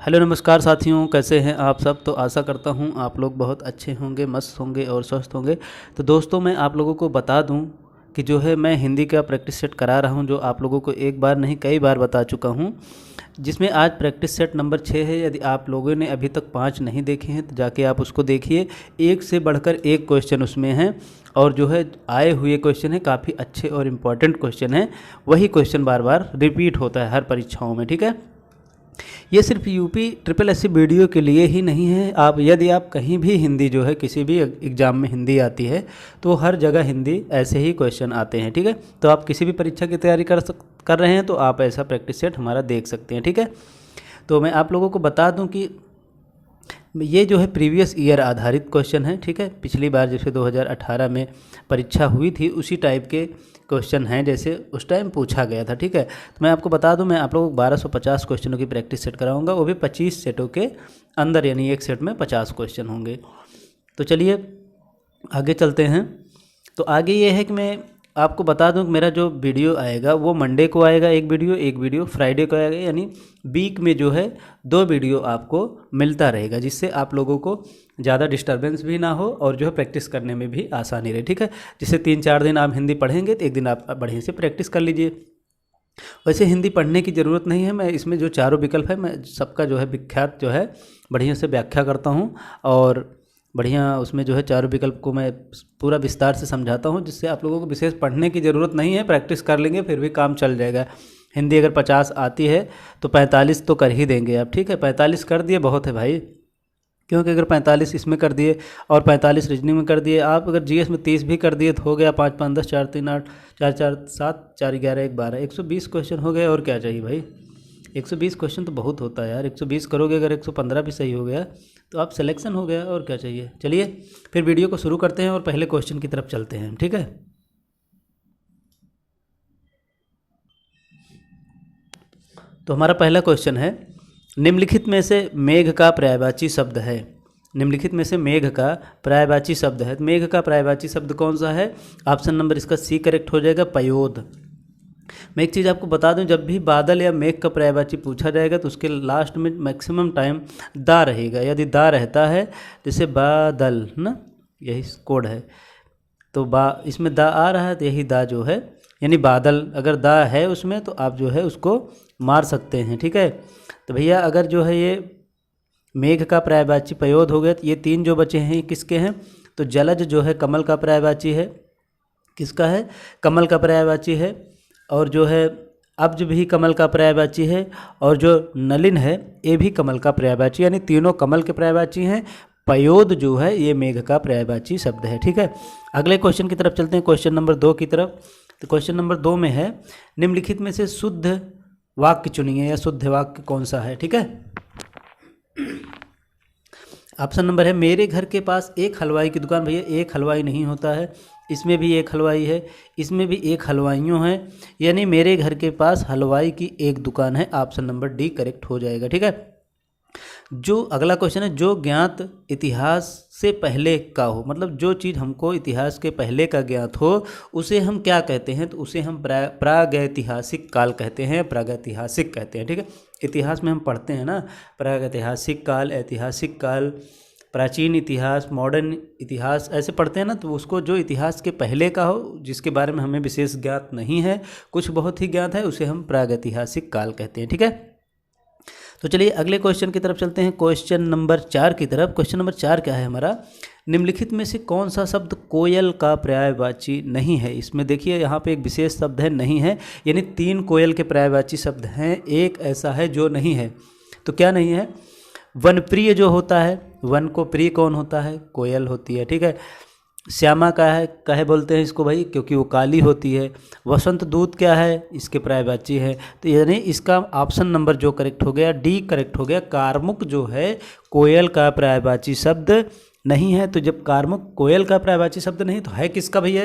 Hello नमस्कार साथियों, कैसे हैं आप सब। तो आशा करता हूं आप लोग बहुत अच्छे होंगे, मस्त होंगे और स्वस्थ होंगे। तो दोस्तों, मैं आप लोगों को बता दूं कि जो है मैं हिंदी का प्रैक्टिस सेट करा रहा हूं, जो आप लोगों को एक बार नहीं कई बार बता चुका हूं, जिसमें आज प्रैक्टिस सेट नंबर 6 है। यदि आप लोगों ने अभी तक 5 नहीं देखे हैं तो जाके आप उसको देखिए। एक से बढ़कर एक क्वेश्चन उसमें हैं और जो है आए हुए क्वेश्चन है, काफ़ी अच्छे और इम्पॉर्टेंट क्वेश्चन हैं। वही क्वेश्चन बार बार रिपीट होता है हर परीक्षाओं में, ठीक है। ये सिर्फ यूपी ट्रिपल एससी वीडियो के लिए ही नहीं है। यदि आप कहीं भी हिंदी जो है, किसी भी एग्ज़ाम में हिंदी आती है तो हर जगह हिंदी ऐसे ही क्वेश्चन आते हैं, ठीक है। तो आप किसी भी परीक्षा की तैयारी कर रहे हैं तो आप ऐसा प्रैक्टिस सेट हमारा देख सकते हैं, ठीक है। तो मैं आप लोगों को बता दूं कि ये जो है प्रीवियस ईयर आधारित क्वेश्चन है, ठीक है। पिछली बार जैसे 2018 में परीक्षा हुई थी उसी टाइप के क्वेश्चन हैं जैसे उस टाइम पूछा गया था, ठीक है। तो मैं आपको बता दूं, मैं आप लोगों को 1250 क्वेश्चनों की प्रैक्टिस सेट कराऊंगा, वो भी 25 सेटों के अंदर, यानी एक सेट में 50 क्वेश्चन होंगे। तो चलिए आगे चलते हैं। तो आगे ये है कि मैं आपको बता दूं कि मेरा जो वीडियो आएगा वो मंडे को आएगा, एक वीडियो फ्राइडे को आएगा, यानी वीक में जो है 2 वीडियो आपको मिलता रहेगा, जिससे आप लोगों को ज़्यादा डिस्टर्बेंस भी ना हो और जो है प्रैक्टिस करने में भी आसानी रहे, ठीक है। जिससे 3-4 दिन आप हिंदी पढ़ेंगे तो एक दिन आप बढ़िया से प्रैक्टिस कर लीजिए। वैसे हिंदी पढ़ने की ज़रूरत नहीं है, मैं इसमें जो चारों विकल्प है मैं सबका जो है विख्यात जो है बढ़िया से व्याख्या करता हूँ और बढ़िया उसमें जो है चारों विकल्प को मैं पूरा विस्तार से समझाता हूँ, जिससे आप लोगों को विशेष पढ़ने की ज़रूरत नहीं है, प्रैक्टिस कर लेंगे फिर भी काम चल जाएगा। हिंदी अगर 50 आती है तो 45 तो कर ही देंगे आप, ठीक है। 45 कर दिए बहुत है भाई, क्योंकि अगर 45 इसमें कर दिए और 45 रीजनिंग में कर दिए, आप अगर जीएस में 30 भी कर दिए तो हो गया 5 5 10 4 3 8 4 4 7 4 11 1 12 120 क्वेश्चन हो गए। और क्या चाहिए भाई, 120 क्वेश्चन तो बहुत होता है यार। 120 करोगे, अगर 115 भी सही हो गया तो आप सिलेक्शन हो गया, और क्या चाहिए। चलिए फिर वीडियो को शुरू करते हैं और पहले क्वेश्चन की तरफ चलते हैं, ठीक है। तो हमारा पहला क्वेश्चन है, निम्नलिखित में से मेघ का पर्यायवाची शब्द है। निम्नलिखित में से मेघ का पर्यायवाची शब्द है। तो मेघ का पर्यायवाची शब्द कौन सा है? ऑप्शन नंबर इसका सी करेक्ट हो जाएगा, पयोद। मैं एक चीज़ आपको बता दूं, जब भी बादल या मेघ का पर्यायवाची पूछा जाएगा तो उसके लास्ट में मैक्सिमम टाइम दा रहेगा। यदि दा रहता है, जैसे बादल ना, यही कोड है, तो इसमें दा आ रहा है तो यही दा जो है, यानी बादल अगर दा है उसमें तो आप जो है उसको मार सकते हैं, ठीक है। तो भैया अगर जो है ये मेघ का पर्यायवाची पयोद हो गया तो ये 3 जो बचे हैं ये किसके हैं? तो जलज जो है कमल का पर्यायवाची है। किसका है? कमल का पर्यायवाची है। और जो है अब्ज भी कमल का पर्यायवाची है, और जो नलिन है ये भी कमल का पर्यायवाची, यानी तीनों कमल के पर्यायवाची हैं। पयोद जो है ये मेघ का पर्यायवाची शब्द है, ठीक है। अगले क्वेश्चन की तरफ चलते हैं, क्वेश्चन नंबर 2 की तरफ। तो क्वेश्चन नंबर 2 में है, निम्नलिखित में से शुद्ध वाक्य चुनिए या शुद्ध वाक्य कौन सा है, ठीक है। ऑप्शन नंबर है, मेरे घर के पास एक हलवाई की दुकान। भैया एक हलवाई नहीं होता है, इसमें भी एक हलवाई है, इसमें भी एक हलवाइयों हैं, यानी मेरे घर के पास हलवाई की एक दुकान है। ऑप्शन नंबर डी करेक्ट हो जाएगा, ठीक है। जो अगला क्वेश्चन है, जो ज्ञात इतिहास से पहले का हो, मतलब जो चीज़ हमको इतिहास के पहले का ज्ञात हो उसे हम क्या कहते हैं? तो उसे हम प्रागैतिहासिक काल कहते हैं, प्रागैतिहासिक कहते हैं, ठीक है। इतिहास में हम पढ़ते हैं ना, प्रागैतिहासिक काल, ऐतिहासिक काल, प्राचीन इतिहास, मॉडर्न इतिहास, ऐसे पढ़ते हैं ना। तो उसको जो इतिहास के पहले का हो, जिसके बारे में हमें विशेष ज्ञात नहीं है, कुछ बहुत ही ज्ञात है, उसे हम प्रागैतिहासिक काल कहते हैं, ठीक है। तो चलिए अगले क्वेश्चन की तरफ चलते हैं, क्वेश्चन नंबर 4 की तरफ। क्वेश्चन नंबर 4 क्या है हमारा? निम्नलिखित में से कौन सा शब्द कोयल का पर्यायवाची नहीं है? इसमें देखिए यहाँ पे एक विशेष शब्द है नहीं है, यानी 3 कोयल के पर्यायवाची शब्द हैं, एक ऐसा है जो नहीं है। तो क्या नहीं है? वनप्रिय जो होता है, वन को प्रिय कौन होता है? कोयल होती है, ठीक है। श्यामा का है, काहे बोलते हैं इसको भाई? क्योंकि वो काली होती है। वसंत दूत क्या है? इसके पर्यायवाची है। तो यानी इसका ऑप्शन नंबर जो करेक्ट हो गया, डी करेक्ट हो गया। कारमुक जो है कोयल का पर्यायवाची शब्द नहीं है। तो जब कारमुक कोयल का पर्यायवाची शब्द नहीं तो है किसका भैया?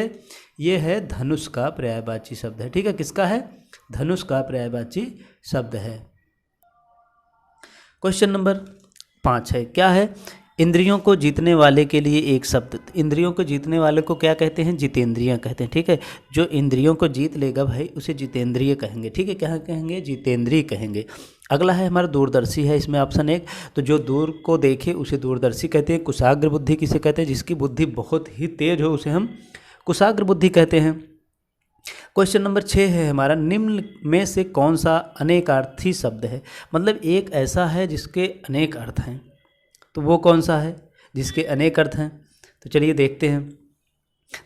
ये है धनुष का पर्यायवाची शब्द है, ठीक है। किसका है? धनुष का पर्यायवाची शब्द है। क्वेश्चन नंबर 5 है, क्या है? इंद्रियों को जीतने वाले के लिए एक शब्द, इंद्रियों को जीतने वाले को क्या कहते हैं? जितेंद्रिय कहते हैं, ठीक है। जो इंद्रियों को जीत लेगा भाई उसे जितेंद्रिय कहेंगे, ठीक है। क्या कहेंगे? जितेंद्रिय कहेंगे। अगला है हमारा दूरदर्शी है, इसमें ऑप्शन 1। तो जो दूर को देखे उसे दूरदर्शी कहते हैं। कुशाग्र बुद्धि किसे कहते हैं? जिसकी बुद्धि बहुत ही तेज हो उसे हम कुशाग्र बुद्धि कहते हैं। क्वेश्चन नंबर 6 है हमारा, निम्न में से कौन सा अनेकार्थी शब्द है? मतलब एक ऐसा है जिसके अनेक अर्थ हैं, तो वो कौन सा है जिसके अनेक अर्थ हैं? तो चलिए देखते हैं।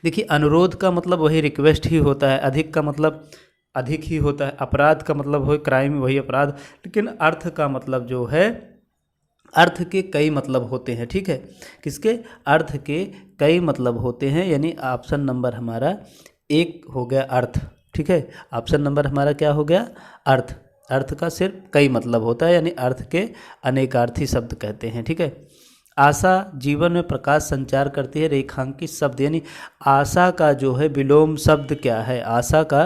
देखिए, अनुरोध का मतलब वही रिक्वेस्ट ही होता है, अधिक का मतलब अधिक ही होता है, अपराध का मतलब वही क्राइम, वही अपराध। लेकिन अर्थ का मतलब जो है, अर्थ के कई मतलब होते हैं, ठीक है। किसके? अर्थ के कई मतलब होते हैं, यानी ऑप्शन नंबर हमारा 1 हो गया अर्थ, ठीक है। ऑप्शन नंबर हमारा क्या हो गया? अर्थ। अर्थ का सिर्फ कई मतलब होता है, यानी अर्थ के अनेकार्थी शब्द कहते हैं, ठीक है। आशा जीवन में प्रकाश संचार करती है, रेखांकित शब्द, यानी आशा का जो है विलोम शब्द क्या है? आशा का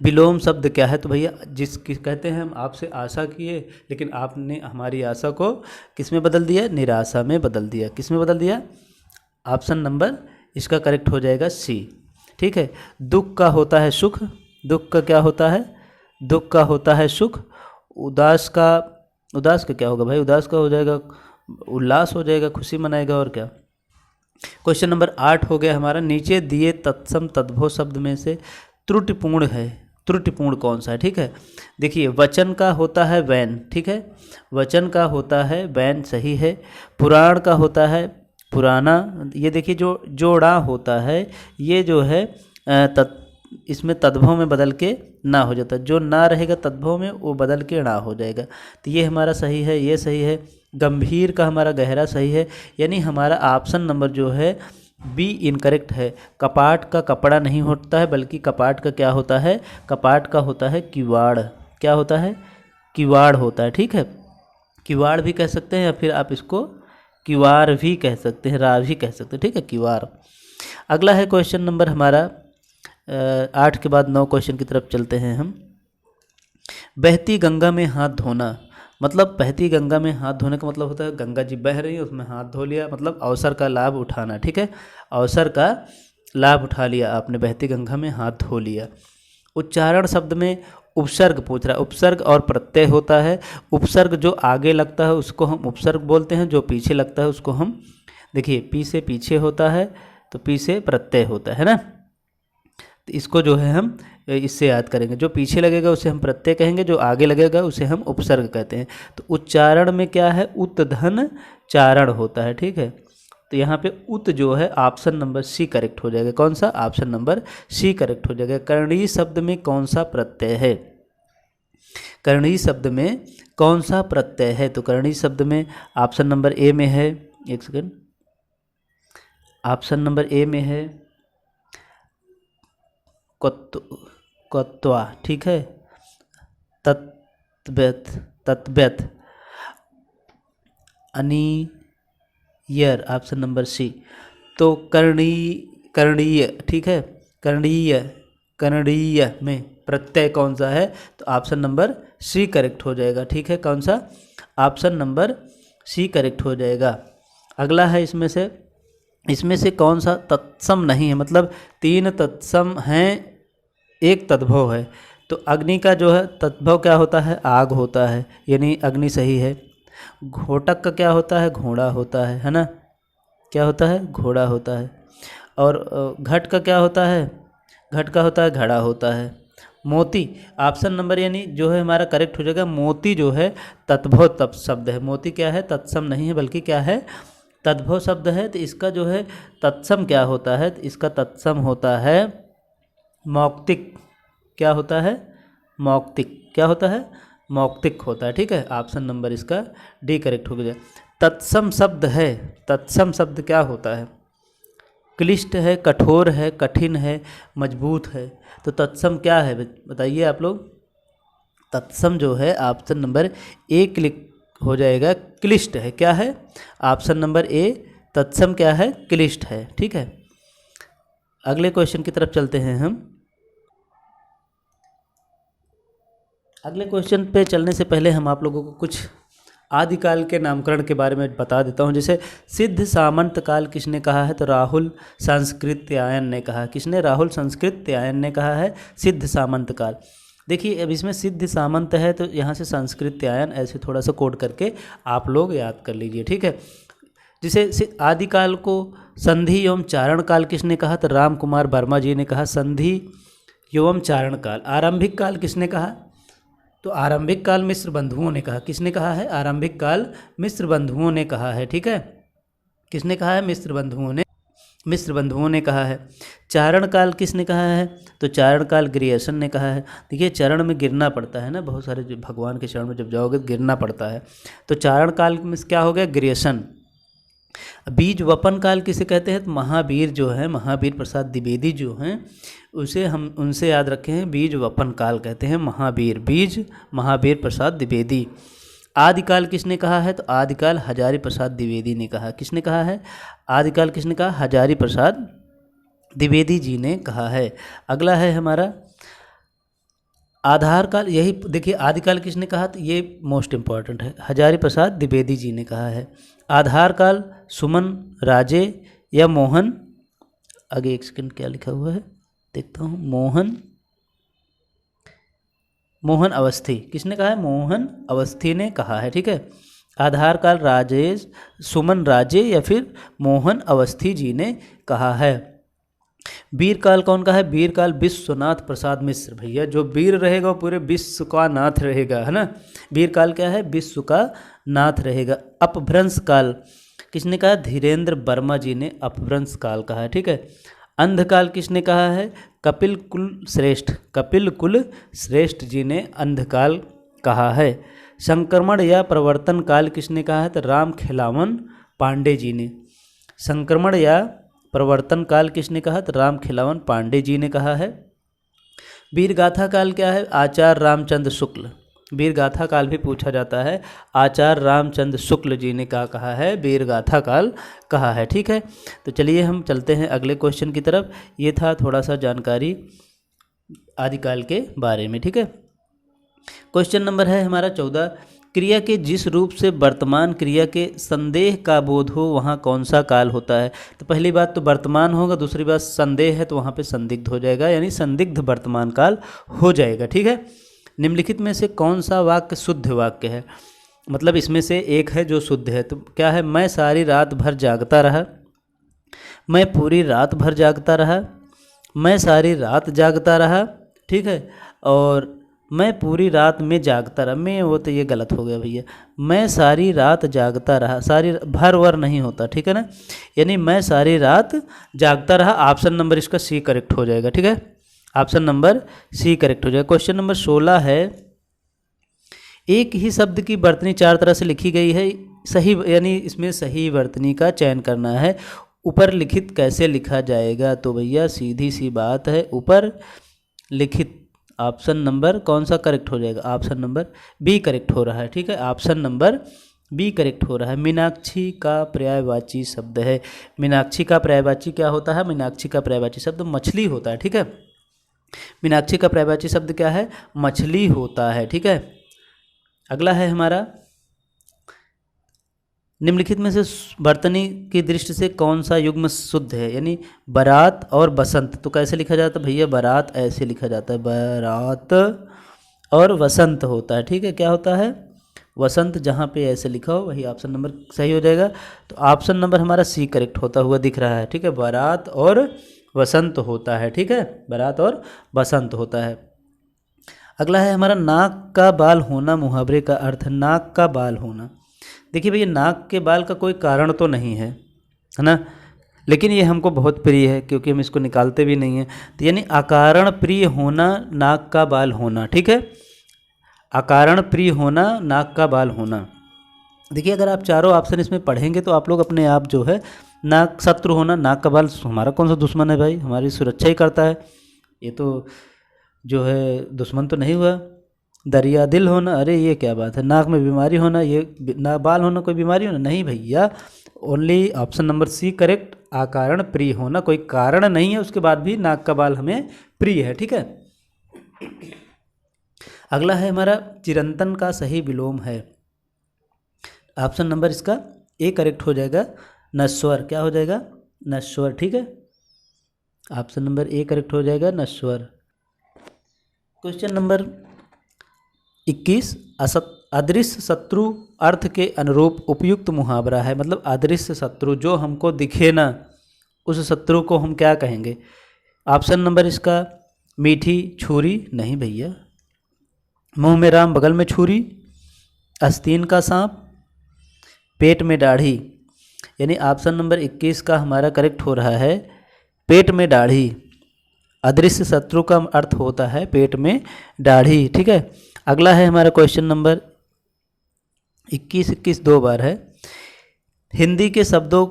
विलोम शब्द क्या है? तो भैया जिसकी कहते हैं हम आपसे आशा किए, लेकिन आपने हमारी आशा को किस में बदल दिया? निराशा में बदल दिया। किस में बदल दिया? ऑप्शन नंबर इसका करेक्ट हो जाएगा सी, ठीक है। दुख का होता है सुख, दुख का क्या होता है? दुख का होता है सुख। उदास का क्या होगा भाई? उदास का हो जाएगा उल्लास, हो जाएगा खुशी मनाएगा, और क्या। क्वेश्चन नंबर 8 हो गया हमारा, नीचे दिए तत्सम तद्भव शब्द में से त्रुटिपूर्ण है, त्रुटिपूर्ण कौन सा है? ठीक है, देखिए वचन का होता है वैन, ठीक है, वचन का होता है वैन, सही है। पुराण का होता है पुराना, ये देखिए जो जोड़ा होता है ये जो है इसमें तद्भव में बदल के ना हो जाता है, जो ना रहेगा तद्भव में वो बदल के ना हो जाएगा, तो ये हमारा सही है, ये सही है। गंभीर का हमारा गहरा सही है, यानी हमारा ऑप्शन नंबर जो है बी इनकरेक्ट है। कपाट का कपड़ा नहीं होता है, बल्कि कपाट का क्या होता है? कपाट का होता है किवाड़, क्या होता है? किवाड़ होता है, ठीक है। किवाड़ भी कह सकते हैं, या फिर आप इसको किवाड़ भी कह सकते हैं, रा भी कह सकते हैं, ठीक है, किवाड़। अगला है क्वेश्चन नंबर हमारा 8 के बाद 9 क्वेश्चन की तरफ चलते हैं हम। बहती गंगा में हाथ धोना, मतलब बहती गंगा में हाथ धोने का मतलब होता है गंगा जी बह रही है उसमें हाथ धो लिया, मतलब अवसर का लाभ उठाना, ठीक है, अवसर का लाभ उठा लिया आपने, बहती गंगा में हाथ धो लिया। उच्चारण शब्द में उपसर्ग पूछ रहा है, उपसर्ग और प्रत्यय होता है। उपसर्ग जो आगे लगता है उसको हम उपसर्ग बोलते हैं, जो पीछे लगता है उसको हम, देखिए पी से पीछे होता है तो पी से प्रत्यय होता है ना, तो इसको जो है हम इससे याद करेंगे, जो पीछे लगेगा उसे हम प्रत्यय कहेंगे, जो आगे लगेगा उसे हम उपसर्ग कहते हैं। तो उच्चारण में क्या है? उत्धन चारण होता है, ठीक है, तो यहाँ पे उत जो है ऑप्शन नंबर सी करेक्ट हो जाएगा। कौन सा? ऑप्शन नंबर सी करेक्ट हो जाएगा। कर्णीय शब्द में कौन सा प्रत्यय है? कर्णीय शब्द में कौन सा प्रत्यय है? तो कर्णीय शब्द में ऑप्शन नंबर ए में है, एक सेकंड, ऑप्शन नंबर ए में है कत्वा, ठीक है, तत्व्यत, तत्व्यत, अनियर, ऑप्शन नंबर सी। तो कर्णीय, ठीक है, कर्णीय में प्रत्यय कौन सा है? तो ऑप्शन नंबर सी करेक्ट हो जाएगा, ठीक है, कौन सा? ऑप्शन नंबर सी करेक्ट हो जाएगा। अगला है इसमें से कौन सा तत्सम नहीं है? मतलब 3 तत्सम हैं, एक तद्भव है। तो अग्नि का जो है तद्भव क्या होता है? आग होता है, यानी अग्नि सही है। घोटक का क्या होता है? घोड़ा होता है ना, क्या होता है? घोड़ा होता है। और घट का क्या होता है? घट का होता है घड़ा होता है। मोती ऑप्शन नंबर यानी जो है हमारा करेक्ट हो जाएगा। मोती जो है तद्भव तप शब्द है, मोती क्या है? तत्सम नहीं है, बल्कि क्या है? तद्भव शब्द है। तो इसका जो है तत्सम क्या होता है? तो इसका तत्सम होता है मौक्तिक, क्या होता है? मौक्तिक, क्या होता है? मौक्तिक होता है, ठीक है, ऑप्शन नंबर इसका डी करेक्ट हो गया। तत्सम शब्द है, तत्सम शब्द क्या होता है? क्लिष्ट है, कठोर है, कठिन है, मजबूत है। तो तत्सम क्या है बताइए आप लोग? तत्सम जो है ऑप्शन नंबर ए क्लिक हो जाएगा, क्लिष्ट है, क्या है? ऑप्शन नंबर ए तत्सम क्या है? क्लिष्ट है, ठीक है। अगले क्वेश्चन की तरफ चलते हैं हम। अगले क्वेश्चन पे चलने से पहले हम आप लोगों को कुछ आदिकाल के नामकरण के बारे में बता देता हूँ। जैसे सिद्ध सामंत काल किसने कहा है, तो राहुल संस्कृत्यायन ने कहा। किसने? राहुल संस्कृत्यायन ने कहा है सिद्ध सामंत काल। देखिए अब इसमें सिद्ध सामंत है तो यहाँ से संस्कृत्यायन ऐसे थोड़ा सा कोड करके आप लोग याद कर लीजिए, ठीक है। जिसे आदिकाल को संधि एवं चारण काल किसने कहा, तो राम कुमार वर्मा जी ने कहा संधि एवं चारण काल। आरंभिक काल किसने कहा, तो आरंभिक काल मिस्र बंधुओं ने कहा। किसने कहा है? आरंभिक काल मिस्र बंधुओं ने कहा है, ठीक है। किसने कहा है? मिस्र बंधुओं ने कहा है। चारण काल किसने कहा है, तो चारण काल ग्रियसन ने कहा है। देखिए चरण में गिरना पड़ता है ना, बहुत सारे जो भगवान के चरण में जब जाओगे तो गिरना पड़ता है, तो चारण काल में क्या हो गया? ग्रियसन। बीज वपन काल किसे कहते हैं, तो महावीर जो है, महावीर प्रसाद द्विवेदी जो हैं उसे हम उनसे याद रखे हैं, बीज वपन काल कहते हैं। महावीर प्रसाद द्विवेदी। आदिकाल किसने कहा है, तो आदिकाल हजारी प्रसाद द्विवेदी ने कहा। किसने कहा है? आदिकाल किसने कहा? हजारी प्रसाद द्विवेदी जी ने कहा है। अगला है हमारा आधार काल। यही देखिए आदिकाल किसने कहा, तो ये मोस्ट इम्पॉर्टेंट है, हजारी प्रसाद द्विवेदी जी ने कहा है। आधार काल सुमन राजे या मोहन, आगे एक सेकंड क्या लिखा हुआ है देखता हूँ, मोहन अवस्थी। किसने कहा है? मोहन अवस्थी ने कहा है, ठीक है। आधार काल राजेश सुमन राजे या फिर मोहन अवस्थी जी ने कहा है। वीर काल कौन का है? वीर काल विश्वनाथ प्रसाद मिश्र। भैया जो वीर रहेगा वो पूरे विश्व का नाथ रहेगा, है ना। वीर काल क्या है? विश्व का नाथ रहेगा। अपभ्रंश काल किसने कहा? धीरेन्द्र वर्मा जी ने अपभ्रंश काल कहा है, ठीक है। अंधकाल किसने कहा है? कपिल कुल श्रेष्ठ जी ने अंधकाल कहा है। संक्रमण या प्रवर्तन काल किसने कहा है? तो राम खिलावन पांडे जी ने। संक्रमण या प्रवर्तन काल किसने कहा? तो राम खिलावन पांडे जी ने कहा है। वीर गाथा काल क्या है? आचार्य रामचंद्र शुक्ल। वीर गाथा काल भी पूछा जाता है, आचार्य रामचंद्र शुक्ल जी ने क्या कहा है? वीर गाथा काल कहा है, ठीक है। तो चलिए हम चलते हैं अगले क्वेश्चन की तरफ। ये था थोड़ा सा जानकारी आदिकाल के बारे में, ठीक है। क्वेश्चन नंबर है हमारा 14। क्रिया के जिस रूप से वर्तमान क्रिया के संदेह का बोध हो वहाँ कौन सा काल होता है? तो पहली बात तो वर्तमान होगा, दूसरी बात संदेह है तो वहाँ पे संदिग्ध हो जाएगा, यानी संदिग्ध वर्तमान काल हो जाएगा, ठीक है। निम्नलिखित में से कौन सा वाक्य शुद्ध वाक्य है? मतलब इसमें से एक है जो शुद्ध है, तो क्या है? मैं सारी रात भर जागता रहा, मैं पूरी रात भर जागता रहा, मैं सारी रात जागता रहा, ठीक है। और मैं पूरी रात में जागता रहा, मैं वो तो ये गलत हो गया भैया। मैं सारी रात जागता रहा, सारी भर वर नहीं होता, ठीक है ना, यानी मैं सारी रात जागता रहा। ऑप्शन नंबर इसका सी करेक्ट हो जाएगा, ठीक है। ऑप्शन नंबर सी करेक्ट हो जाएगा। क्वेश्चन नंबर 16 है। एक ही शब्द की वर्तनी 4 तरह से लिखी गई है, सही यानी इसमें सही वर्तनी का चयन करना है। ऊपर लिखित कैसे लिखा जाएगा? तो भैया सीधी सी बात है, ऊपर लिखित। ऑप्शन नंबर कौन सा करेक्ट हो जाएगा? ऑप्शन नंबर बी करेक्ट हो रहा है, ठीक है। ऑप्शन नंबर बी करेक्ट हो रहा है। मीनाक्षी का पर्यायवाची शब्द है। मीनाक्षी का पर्यायवाची क्या होता है? मीनाक्षी का पर्यायवाची शब्द मछली होता है, ठीक है। मीनाक्षी का पर्यायवाची शब्द क्या है? मछली होता है, ठीक है। अगला है हमारा, निम्नलिखित में से वर्तनी की दृष्टि से कौन सा युग्म शुद्ध है? यानी बारात और बसंत। तो कैसे लिखा जाता है भैया? बारात ऐसे लिखा जाता है, बारात और वसंत होता है, ठीक है। क्या होता है? वसंत। जहाँ पे ऐसे लिखा हो वही ऑप्शन नंबर सही हो जाएगा। तो ऑप्शन नंबर हमारा सी करेक्ट होता हुआ दिख रहा है, ठीक है। बारात और वसंत होता है, ठीक है। बारात और बसंत होता है। अगला है हमारा नाक का बाल होना। मुहावरे का अर्थ नाक का बाल होना। देखिए भैया नाक के बाल का कोई कारण तो नहीं है, है ना, लेकिन ये हमको बहुत प्रिय है क्योंकि हम इसको निकालते भी नहीं हैं। तो यानी अकारण प्रिय होना, नाक का बाल होना, ठीक है। अकारण प्रिय होना, नाक का बाल होना। देखिए अगर आप चारों ऑप्शन इसमें पढ़ेंगे तो आप लोग अपने आप जो है, नाक शत्रु होना, नाक का बाल हमारा कौन सा दुश्मन है भाई? हमारी सुरक्षा ही करता है, ये तो जो है दुश्मन तो नहीं हुआ। दरिया दिल होना, अरे ये क्या बात है? नाक में बीमारी होना, ये ना बाल होना कोई बीमारी होना? नहीं भैया, only option number C correct. अकारण प्रिय होना, कोई कारण नहीं है उसके बाद भी नाक का बाल हमें प्रिय है, ठीक है। अगला है हमारा चिरंतन का सही विलोम है। ऑप्शन नंबर इसका ए करेक्ट हो जाएगा, नश्वर। क्या हो जाएगा? नश्वर। ठीक है, ऑप्शन नंबर ए करेक्ट हो जाएगा, नश्वर। क्वेश्चन नंबर 21, अदृश्य शत्रु अर्थ के अनुरूप उपयुक्त मुहावरा है। मतलब अदृश्य शत्रु जो हमको दिखे ना, उस शत्रु को हम क्या कहेंगे? ऑप्शन नंबर इसका मीठी छुरी, नहीं भैया। मुंह में राम बगल में छुरी, आस्तीन का सांप, पेट में दाढ़ी। यानी ऑप्शन नंबर 21 का हमारा करेक्ट हो रहा है पेट में दाढ़ी। अदृश्य शत्रु का अर्थ होता है पेट में दाढ़ी। ठीक है, अगला है हमारा क्वेश्चन नंबर 21 दो बार है। हिंदी के शब्दों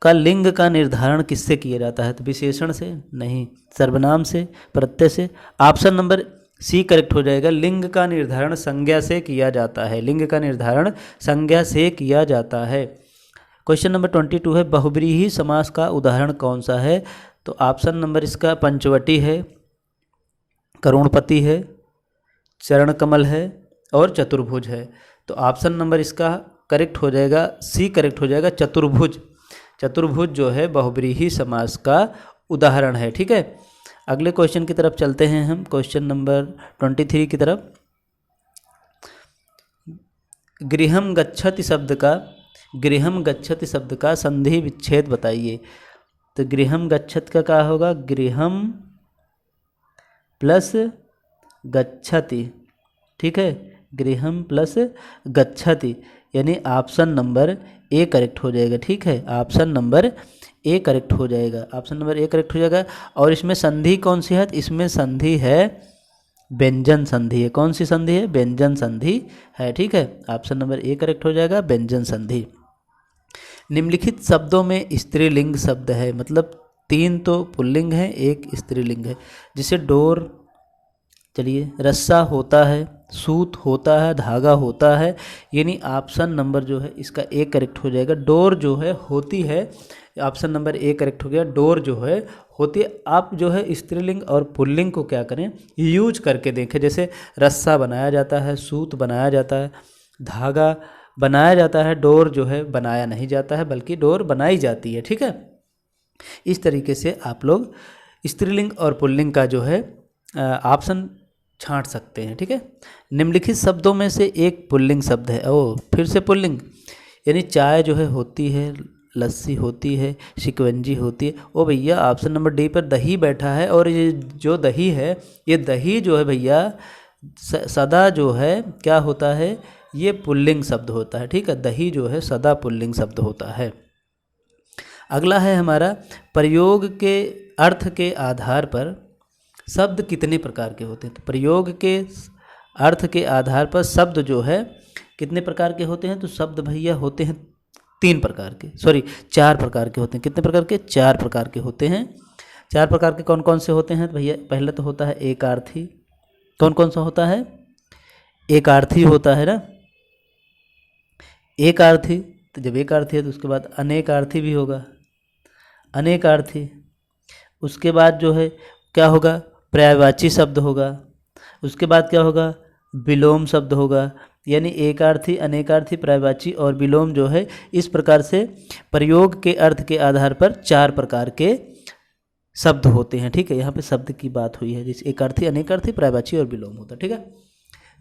का लिंग का निर्धारण किससे किया जाता है? तो विशेषण से, नहीं। सर्वनाम से, प्रत्यय से। ऑप्शन नंबर सी करेक्ट हो जाएगा, लिंग का निर्धारण संज्ञा से किया जाता है। लिंग का निर्धारण संज्ञा से किया जाता है। क्वेश्चन नंबर 22 है, बहुब्रीहि समास का उदाहरण कौन सा है? तो ऑप्शन नंबर इसका पंचवटी है, करुणपति है, चरण कमल है और चतुर्भुज है। तो ऑप्शन नंबर इसका करेक्ट हो जाएगा, सी करेक्ट हो जाएगा, चतुर्भुज। चतुर्भुज जो है बहुब्रीहि समास का उदाहरण है। ठीक है, अगले क्वेश्चन की तरफ चलते हैं हम, क्वेश्चन नंबर 23 की तरफ। गृहम गच्छति शब्द का संधि विच्छेद बताइए। तो गृहम गच्छत का क्या होगा? गृहम प्लस गच्छति। ठीक है, गृहम प्लस गच्छति, यानी ऑप्शन नंबर ए करेक्ट हो जाएगा। ठीक है, ऑप्शन नंबर ए करेक्ट हो जाएगा, ऑप्शन नंबर ए करेक्ट हो जाएगा। और इसमें संधि कौन सी है? इसमें संधि है व्यंजन संधि है। कौन सी संधि है? व्यंजन संधि है। ठीक है, ऑप्शन नंबर ए करेक्ट हो जाएगा, व्यंजन संधि। निम्नलिखित शब्दों में स्त्रीलिंग शब्द है। मतलब 3 तो पुल्लिंग है, 1 स्त्रीलिंग है। जिसे डोर, चलिए, रस्सा होता है, सूत होता है, धागा होता है। यानी ऑप्शन नंबर जो है इसका ए करेक्ट हो जाएगा। डोर जो है होती है, ऑप्शन नंबर ए करेक्ट हो गया। डोर जो है होती है। आप जो है स्त्रीलिंग और पुल्लिंग को क्या करें, यूज करके देखें। जैसे रस्सा बनाया जाता है, सूत बनाया जाता है, धागा बनाया जाता है, डोर जो है बनाया नहीं जाता है, बल्कि डोर बनाई जाती है। ठीक है, इस तरीके से आप लोग स्त्रीलिंग और पुल्लिंग का जो है ऑप्शन छांट सकते हैं। ठीक है, निम्नलिखित शब्दों में से एक पुल्लिंग शब्द है। ओ, फिर से पुल्लिंग, यानी चाय जो है होती है, लस्सी होती है, शिकंजी होती है। ओ भैया, ऑप्शन नंबर डी पर दही बैठा है। और ये जो दही है, ये दही जो है भैया सदा जो है क्या होता है? ये पुल्लिंग शब्द होता है। ठीक है, दही जो है सदा पुल्लिंग शब्द होता है। अगला है हमारा, प्रयोग के अर्थ के आधार पर शब्द कितने प्रकार के होते हैं? तो प्रयोग के अर्थ के आधार पर शब्द जो है कितने प्रकार के होते हैं? तो शब्द भैया होते हैं 3 प्रकार के, 4 प्रकार के होते हैं। कितने प्रकार के? 4 प्रकार के होते हैं। 4 प्रकार के कौन कौन से होते हैं? तो भैया पहले तो होता है एकार्थी। कौन कौन सा होता है? एकार्थी होता है ना, एकार्थी। तो जब एकार्थी है तो उसके बाद अनेकार्थी भी होगा, अनेकार्थी। उसके बाद जो है क्या होगा? पर्यायवाची शब्द होगा। उसके बाद क्या होगा? विलोम शब्द होगा। यानी एकार्थी, अनेकार्थी, पर्यायवाची और विलोम जो है, इस प्रकार से प्रयोग के अर्थ के आधार पर 4 प्रकार के शब्द होते हैं। ठीक है, यहाँ पे शब्द की बात हुई है, जैसे एकार्थी, अनेकार्थी, पर्यायवाची और विलोम होता है। ठीक है,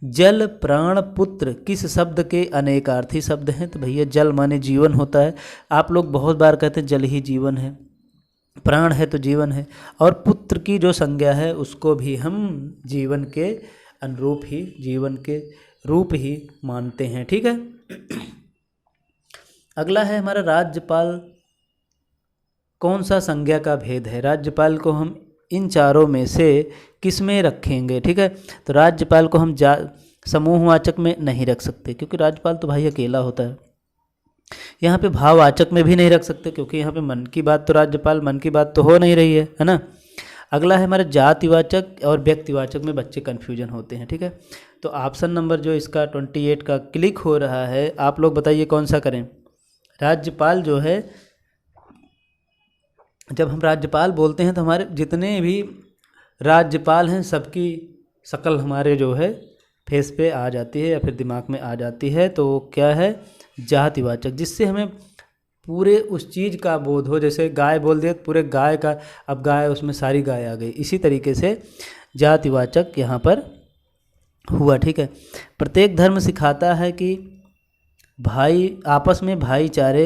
जल, प्राण, पुत्र किस शब्द के अनेकार्थी शब्द हैं? तो भैया जल माने जीवन होता है। आप लोग बहुत बार कहते हैं जल ही जीवन है, प्राण है तो जीवन है। और पुत्र की जो संज्ञा है उसको भी हम जीवन के अनुरूप ही, जीवन के रूप ही मानते हैं। ठीक है, अगला है हमारा राज्यपाल कौन सा संज्ञा का भेद है? राज्यपाल को हम इन चारों में से किस में रखेंगे? ठीक है, तो राज्यपाल को हम समूहवाचक में नहीं रख सकते, क्योंकि राज्यपाल तो भाई अकेला होता है। यहाँ पे भाववाचक में भी नहीं रख सकते, क्योंकि यहाँ पे मन की बात तो राज्यपाल, मन की बात तो हो नहीं रही है ना। अगला है हमारे जातिवाचक और व्यक्तिवाचक में बच्चे कन्फ्यूजन होते हैं। ठीक है, तो ऑप्शन नंबर जो इसका 28 का क्लिक हो रहा है, आप लोग बताइए कौन सा करें? राज्यपाल जो है, जब हम राज्यपाल बोलते हैं तो हमारे जितने भी राज्यपाल हैं सबकी शक्ल हमारे जो है फेस पे आ जाती है या फिर दिमाग में आ जाती है। तो क्या है? जातिवाचक, जिससे हमें पूरे उस चीज़ का बोध हो। जैसे गाय बोल दिया पूरे गाय का, अब गाय उसमें सारी गाय आ गई, इसी तरीके से जातिवाचक यहाँ पर हुआ। ठीक है। प्रत्येक धर्म सिखाता है कि भाई आपस में भाईचारे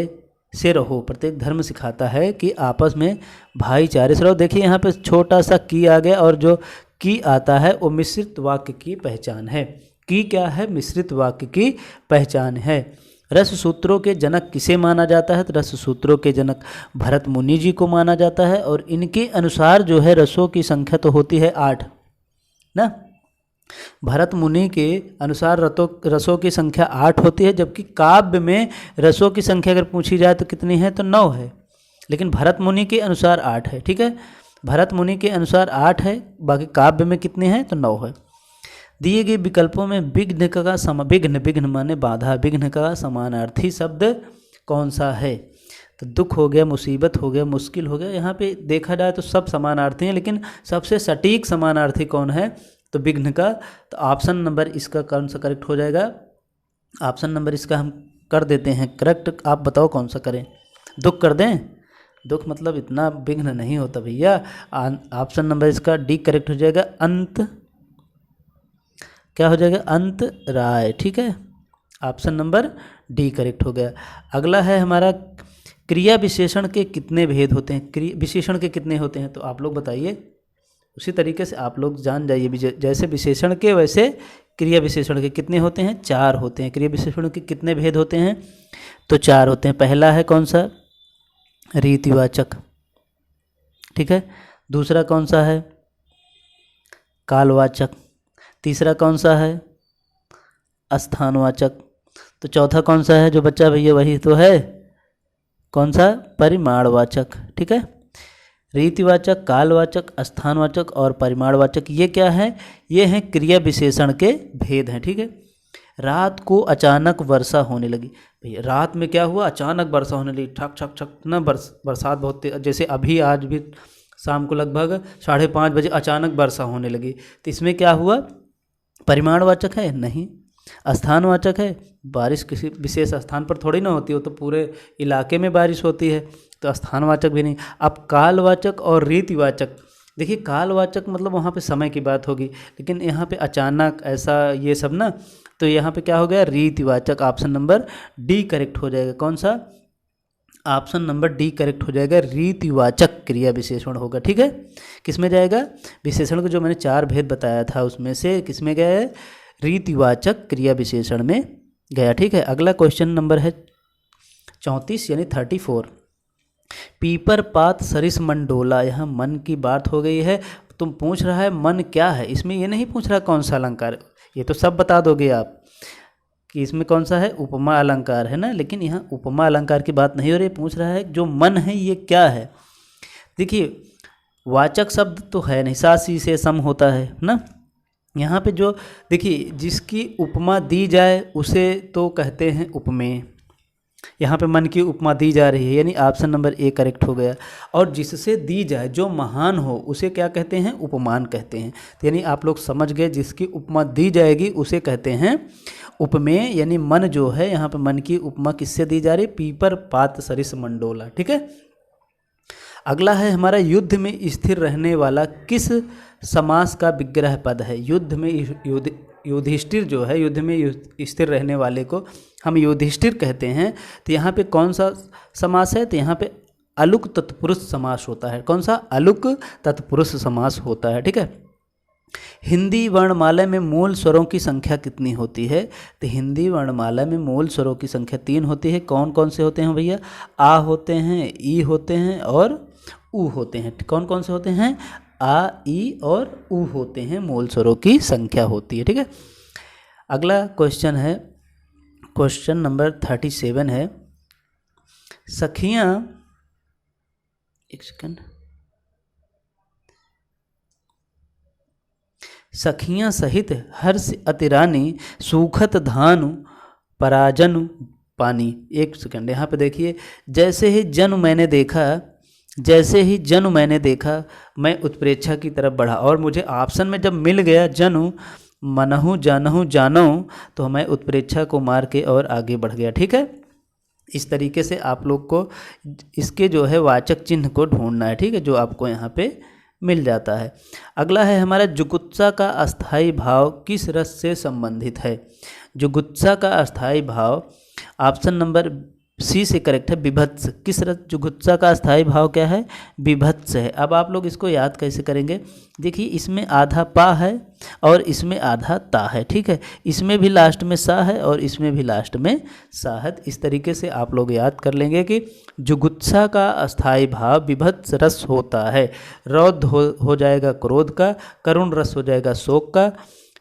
से रहो। प्रत्येक धर्म सिखाता है कि आपस में भाईचारे से रहो। देखिए यहाँ पे छोटा सा की आ गया, और जो की आता है वो मिश्रित वाक्य की पहचान है। की क्या है? मिश्रित वाक्य की पहचान है। रस सूत्रों के जनक किसे माना जाता है? तो रस सूत्रों के जनक भरत मुनि जी को माना जाता है, और इनके अनुसार जो है रसों की संख्या तो होती है 8 ना। भरत मुनि के अनुसार रसों की संख्या 8 होती है, जबकि काव्य में रसों की संख्या अगर पूछी जाए तो कितनी है? तो 9 है, लेकिन भरत मुनि के अनुसार 8 है। ठीक है, भरत मुनि के अनुसार 8 है, बाकी काव्य में कितने हैं? तो 9 है। दिए गए विकल्पों में विघ्न का विघ्न माने बाधा, विघ्न का समानार्थी शब्द कौन सा है? तो दुख हो गया, मुसीबत हो गया, मुश्किल हो गया। यहाँ पे देखा जाए तो सब समानार्थी हैं, लेकिन सबसे सटीक समानार्थी कौन है? तो विघ्न का। तो ऑप्शन नंबर इसका कौन सा करेक्ट हो जाएगा? ऑप्शन नंबर इसका हम कर देते हैं करेक्ट। आप बताओ कौन सा करें? दुख कर दें? दुख मतलब इतना विघ्न नहीं होता भैया। ऑप्शन नंबर इसका डी करेक्ट हो जाएगा। अंत क्या हो जाएगा? अंत राय। ठीक है, ऑप्शन नंबर डी करेक्ट हो गया। अगला है हमारा क्रिया विशेषण के कितने भेद होते हैं? क्रिया विशेषण के कितने होते हैं? तो आप लोग बताइए। उसी तरीके से आप लोग जान जाइए, जैसे विशेषण के वैसे क्रिया विशेषण के कितने होते हैं? 4 होते हैं। क्रिया विशेषण के कितने भेद होते हैं? तो 4 होते हैं। पहला है कौन सा? रीतिवाचक। ठीक है। दूसरा कौन सा है? कालवाचक। तीसरा कौन सा है? स्थानवाचक। तो चौथा कौन सा है जो बच्चा भैया? वही तो है, कौन सा? परिमाणवाचक। ठीक है, रीतिवाचक, कालवाचक, स्थानवाचक और परिमाणवाचक, ये क्या है? ये हैं क्रिया विशेषण के भेद हैं। ठीक है। रात को अचानक वर्षा होने लगी। भैया रात में क्या हुआ? अचानक वर्षा होने लगी, ठक ठक ठक ना, बरसात बहुत तेज। जैसे अभी आज भी शाम को लगभग 5:30 बजे अचानक वर्षा होने लगी, तो इसमें क्या हुआ? परिमाणवाचक है? नहीं। स्थानवाचक है? बारिश किसी विशेष स्थान पर थोड़ी ना होती हो, तो पूरे इलाके में बारिश होती है, तो स्थानवाचक भी नहीं। अब कालवाचक और रीतिवाचक, देखिए कालवाचक मतलब वहाँ पे समय की बात होगी, लेकिन यहाँ पे अचानक ऐसा ये सब ना, तो यहाँ पे क्या हो गया? रीतिवाचक। ऑप्शन नंबर डी करेक्ट हो जाएगा। कौन सा? ऑप्शन नंबर डी करेक्ट हो जाएगा। रीतिवाचक क्रिया विशेषण होगा। ठीक है, किस में जाएगा? विशेषण को जो मैंने 4 भेद बताया था उसमें से किस में गया है? रीतिवाचक क्रिया विशेषण में गया। ठीक है। अगला क्वेश्चन नंबर है 34 यानी 34। पीपर पात सरिस मन डोला। यहाँ मन की बात हो गई है, तुम पूछ रहा है मन क्या है। इसमें ये नहीं पूछ रहा कौन सा अलंकार, ये तो सब बता दोगे आप कि इसमें कौन सा है? उपमा अलंकार है ना, लेकिन यहाँ उपमा अलंकार की बात नहीं हो रही। पूछ रहा है जो मन है ये क्या है। देखिए वाचक शब्द तो है नहीं, सासी से सम होता है ना। यहाँ पे जो देखिए जिसकी उपमा दी जाए उसे तो कहते हैं उपमेय। यहाँ पे मन की उपमा दी जा रही है, यानी ऑप्शन नंबर ए करेक्ट हो गया। और जिससे दी जाए, जो महान हो, उसे क्या कहते हैं? उपमान कहते हैं। तो यानी आप लोग समझ गए, जिसकी उपमा दी जाएगी उसे कहते हैं उपमेय। यानी मन जो है, यहाँ पे मन की उपमा किससे दी जा रही है? पीपर पात सरिस मंडोला। ठीक है। अगला है हमारा युद्ध में स्थिर रहने वाला किस समास का विग्रह पद है? युद्ध में युधिष्ठिर जो है, युद्ध में स्थिर रहने वाले को हम युधिष्ठिर कहते हैं। तो यहाँ पे कौन सा समास है? तो यहाँ पे अलुक तत्पुरुष समास होता है। कौन सा? अलुक तत्पुरुष समास होता है। ठीक है। हिंदी वर्णमाला में मूल स्वरों की संख्या कितनी होती है? तो हिंदी वर्णमाला में मूल स्वरों की संख्या 3 होती है। कौन कौन से होते हैं भैया? आ होते हैं, ई होते हैं और ऊ होते हैं। कौन कौन से होते हैं? आ, ई और ऊ होते हैं, मूल स्वरों की संख्या होती है। ठीक है। अगला क्वेश्चन है, क्वेश्चन नंबर 37 है। सखियां, एक सेकंड, सखियां सहित हर्ष अतिरानी सूखत धानु पराजनु पानी। एक सेकंड, यहाँ पे देखिए, जैसे ही जन्म मैंने देखा, जैसे ही जन्म मैंने देखा, मैं उत्प्रेक्षा की तरफ बढ़ा। और मुझे ऑप्शन में जब मिल गया जनु मनहु जानहु जानो, तो मैं उत्प्रेक्षा को मार के और आगे बढ़ गया। ठीक है। इस तरीके से आप लोग को इसके जो है वाचक चिन्ह को ढूंढना है, ठीक है, जो आपको यहाँ पे मिल जाता है। अगला है हमारा जुगुप्सा का अस्थाई भाव किस रस से संबंधित है। जुगुप्सा का अस्थाई भाव ऑप्शन नंबर सी से करेक्ट है, विभत्स। किस रस, जुगुप्सा का अस्थाई भाव क्या है, विभत्स है। अब आप लोग इसको याद कैसे करेंगे, देखिए इसमें आधा पा है और इसमें आधा ता है, ठीक है, इसमें भी लास्ट में सा है और इसमें भी लास्ट में सा है। इस तरीके से आप लोग याद कर लेंगे कि जुगुप्सा का अस्थाई भाव विभत्स रस होता है। रौद्र हो जाएगा क्रोध का, करुण रस हो जाएगा शोक का,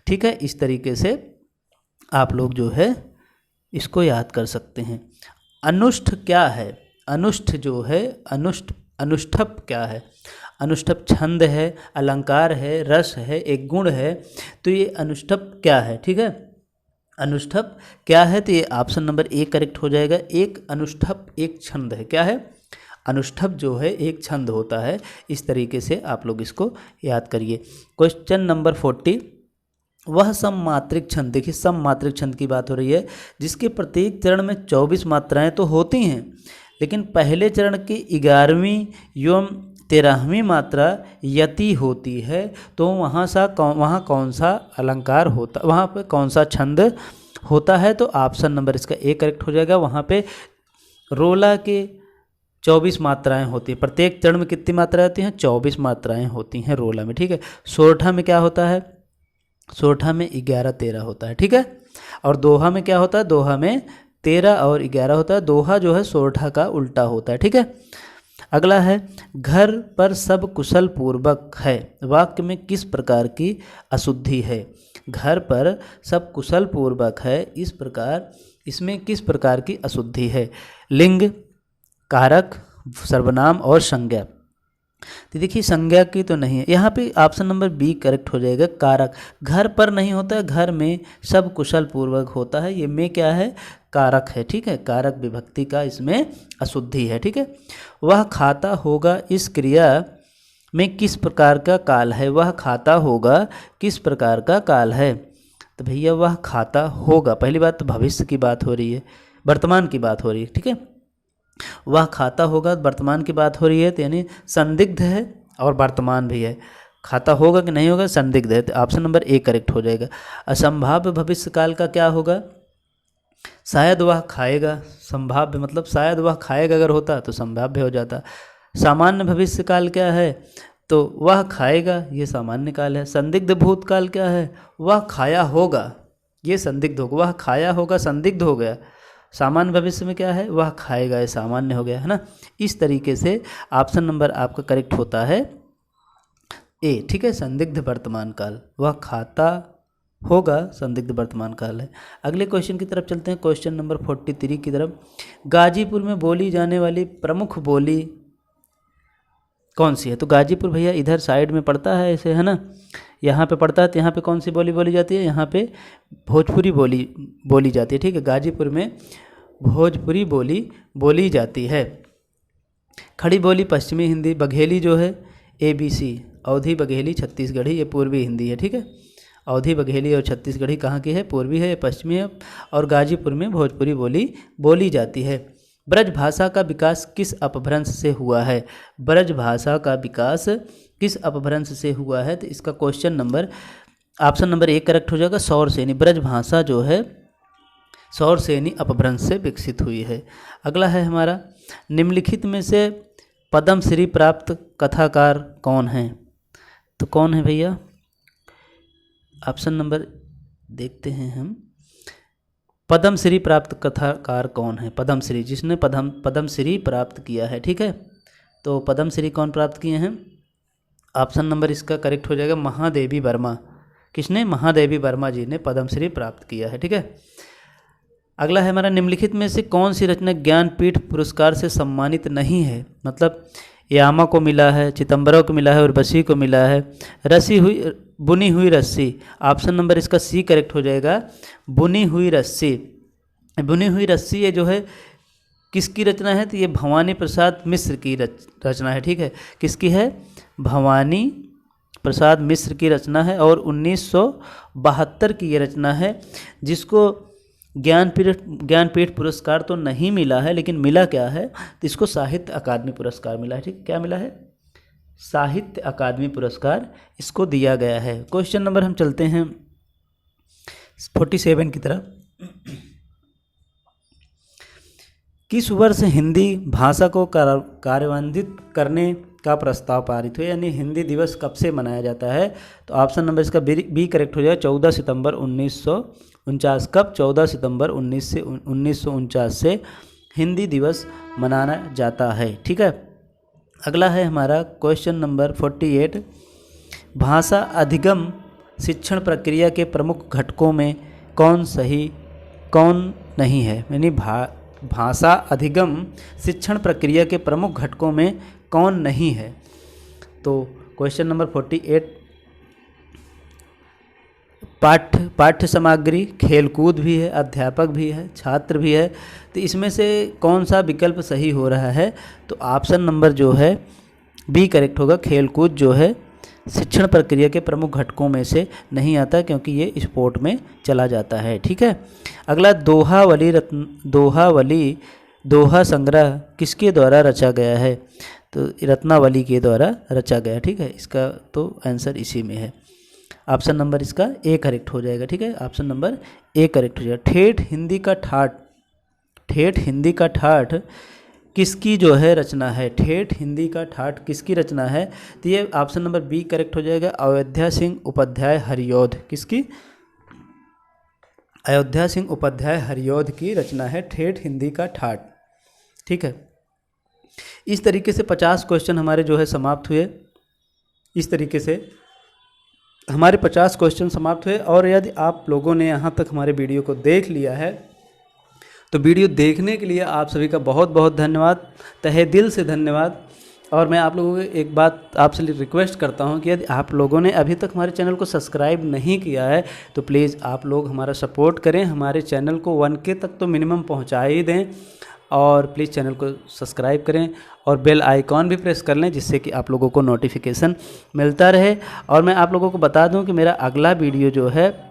ठीक है। इस तरीके से आप लोग जो है इसको याद कर सकते हैं। अनुष्ठ क्या है, अनुष्ठ जो है, अनुष्ठप क्या है, अनुष्ठप छंद है, अलंकार है, रस है, एक गुण है। तो ये अनुष्ठप क्या है, ठीक है, अनुष्ठप क्या है, तो ये ऑप्शन नंबर ए करेक्ट हो जाएगा। एक अनुष्ठप एक छंद है, क्या है, अनुष्ठप जो है एक छंद होता है। इस तरीके से आप लोग इसको याद करिए। क्वेश्चन नंबर 40, वह सममात्रिक छंद, देखिए सममात्रिक छंद की बात हो रही है, जिसके प्रत्येक चरण में 24 मात्राएं तो होती हैं, लेकिन पहले चरण की 11वीं एवं 13वीं मात्रा यति होती है। तो वहाँ कौन सा अलंकार होता, वहाँ पे कौन सा छंद होता है, तो ऑप्शन नंबर इसका ए करेक्ट हो जाएगा। वहाँ पे रोला के 24 मात्राएं होती हैं, प्रत्येक चरण में कितनी मात्राएं होती हैं, 24 मात्राएं होती हैं रोला में, ठीक है। सोरठा में क्या होता है, सोरठा में 11-13 होता है, ठीक है। और दोहा में क्या होता है, दोहा में 13 और 11 होता है। दोहा जो है सोरठा का उल्टा होता है, ठीक है। अगला है, घर पर सब कुशल पूर्वक है, वाक्य में किस प्रकार की अशुद्धि है। घर पर सब कुशल पूर्वक है, इस प्रकार इसमें किस प्रकार की अशुद्धि है। लिंग, कारक, सर्वनाम और संज्ञा। तो देखिए संज्ञा की तो नहीं है, यहाँ पे ऑप्शन नंबर बी करेक्ट हो जाएगा। कारक घर पर नहीं होता है, घर में सब कुशल पूर्वक होता है। ये में क्या है, कारक है, ठीक है, कारक विभक्ति का इसमें अशुद्धि है, ठीक है। वह खाता होगा इस क्रिया में किस प्रकार का काल है, वह खाता होगा किस प्रकार का काल है। तो भैया वह खाता होगा, पहली बात तो भविष्य की बात हो रही है, वर्तमान की बात हो रही है, ठीक है। वह खाता होगा वर्तमान की बात हो रही है, तो यानी संदिग्ध है और वर्तमान भी है। खाता होगा कि नहीं होगा, संदिग्ध है, तो ऑप्शन नंबर ए करेक्ट हो जाएगा। असंभाव्य भविष्य काल का क्या होगा, शायद वह खाएगा। संभाव्य मतलब शायद वह खाएगा अगर होता तो संभाव्य हो जाता। सामान्य भविष्य काल क्या है, तो वह खाएगा, ये सामान्य काल है। संदिग्ध भूतकाल क्या है, वह खाया होगा, ये संदिग्ध होगा, वह खाया होगा संदिग्ध हो गया। सामान्य भविष्य में क्या है, वह खाएगा, ये सामान्य हो गया, है ना। इस तरीके से ऑप्शन नंबर आपका करेक्ट होता है ए, ठीक है। संदिग्ध वर्तमान काल, वह खाता होगा संदिग्ध वर्तमान काल है। अगले क्वेश्चन की तरफ चलते हैं, क्वेश्चन नंबर 43 की तरफ। गाजीपुर में बोली जाने वाली प्रमुख बोली कौन सी है। तो गाजीपुर भैया इधर साइड में पड़ता है ऐसे, है ना, यहाँ पे पड़ता है। तो यहाँ पे कौन सी बोली बोली जाती है, यहाँ पे भोजपुरी बोली बोली जाती है, ठीक है। गाजीपुर में भोजपुरी बोली बोली जाती है। खड़ी बोली पश्चिमी हिंदी, बघेली जो है ABC, अवधी बघेली छत्तीसगढ़ी, ये पूर्वी हिंदी है, ठीक है। अवधी बघेली और छत्तीसगढ़ी कहाँ की है, पूर्वी है, पश्चिमी है। और गाजीपुर में भोजपुरी बोली बोली जाती है। ब्रज भाषा का विकास किस अपभ्रंश से हुआ है, ब्रज भाषा का विकास किस अपभ्रंश से हुआ है। तो इसका question number option number 1 correct हो जाएगा, सौरसेनी। ब्रज भाषा जो है सौरसेनी अपभ्रंश से विकसित हुई है। अगला है हमारा, निम्नलिखित में से पद्मश्री प्राप्त कथाकार कौन है। तो कौन है भैया, ऑप्शन नंबर देखते हैं हम, पद्मश्री प्राप्त कथाकार कौन है। पद्मश्री, जिसने पद्मश्री प्राप्त किया है, ठीक है। तो पद्मश्री कौन प्राप्त किए हैं, ऑप्शन नंबर इसका करेक्ट हो जाएगा महादेवी वर्मा। किसने, महादेवी वर्मा जी ने पद्मश्री प्राप्त किया है, ठीक है। अगला है हमारा, निम्नलिखित में से कौन सी रचना ज्ञानपीठ पुरस्कार से सम्मानित नहीं है। मतलब यामा को मिला है, चिदम्बरों को मिला है और बसी को मिला है। बुनी हुई रस्सी, ऑप्शन नंबर इसका सी करेक्ट हो जाएगा, बुनी हुई रस्सी। बुनी हुई रस्सी ये जो है किसकी रचना है, तो ये भवानी प्रसाद मिश्र की रचना है, ठीक है। किसकी है, भवानी प्रसाद मिश्र की रचना है और 1972 की ये रचना है, जिसको ज्ञानपीठ पुरस्कार तो नहीं मिला है, लेकिन मिला क्या है, तो इसको साहित्य अकादमी पुरस्कार मिला है। ठीक, क्या मिला है, साहित्य अकादमी पुरस्कार इसको दिया गया है। क्वेश्चन नंबर हम चलते हैं 47 की तरफ। किस वर्ष हिंदी भाषा को कार्यान्वित करने का प्रस्ताव पारित हुआ, यानी हिंदी दिवस कब से मनाया जाता है, तो ऑप्शन नंबर इसका बी करेक्ट हो जाएगा 14 सितंबर 1949। कब, 14 सितंबर 1949 से हिंदी दिवस मनाया जाता है। ठीक है, अगला है हमारा क्वेश्चन नंबर 48। भाषा अधिगम शिक्षण प्रक्रिया के प्रमुख घटकों में कौन सही कौन नहीं है, यानी भाषा अधिगम शिक्षण प्रक्रिया के प्रमुख घटकों में कौन नहीं है। तो क्वेश्चन नंबर 48, पाठ्य सामग्री, खेलकूद भी है, अध्यापक भी है, छात्र भी है, तो इसमें से कौन सा विकल्प सही हो रहा है, तो ऑप्शन नंबर जो है बी करेक्ट होगा। खेलकूद जो है शिक्षण प्रक्रिया के प्रमुख घटकों में से नहीं आता, क्योंकि ये स्पोर्ट में चला जाता है। ठीक है, अगला दोहा संग्रह किसके द्वारा रचा गया है, तो रत्नावली के द्वारा रचा गया। ठीक है, इसका तो आंसर इसी में है। ऑप्शन नंबर इसका ए करेक्ट हो जाएगा। ठीक है, ऑप्शन नंबर ए करेक्ट हो जाएगा। ठेठ हिंदी का ठाठ किसकी जो है रचना है, ठेठ हिंदी का ठाठ किसकी रचना है, तो ये ऑप्शन नंबर बी करेक्ट हो जाएगा। अयोध्या सिंह उपाध्याय हरिऔध, किसकी, अयोध्या सिंह उपाध्याय हरिऔध की रचना है ठेठ हिंदी का ठाठ। ठीक है, इस तरीके से 50 क्वेश्चन हमारे जो है समाप्त हुए। इस तरीके से हमारे 50 क्वेश्चन समाप्त हुए। और यदि आप लोगों ने यहाँ तक हमारे वीडियो को देख लिया है, तो वीडियो देखने के लिए आप सभी का बहुत बहुत धन्यवाद, तहे दिल से धन्यवाद। और मैं आप लोगों को एक बात आपसे रिक्वेस्ट करता हूं कि यदि आप लोगों ने अभी तक हमारे चैनल को सब्सक्राइब नहीं किया है, तो प्लीज़ आप लोग हमारा सपोर्ट करें, हमारे चैनल को 1K तक तो मिनिमम पहुंचा ही दें, और प्लीज़ चैनल को सब्सक्राइब करें और बेल आइकॉन भी प्रेस कर लें, जिससे कि आप लोगों को नोटिफिकेशन मिलता रहे। और मैं आप लोगों को बता दूं कि मेरा अगला वीडियो जो है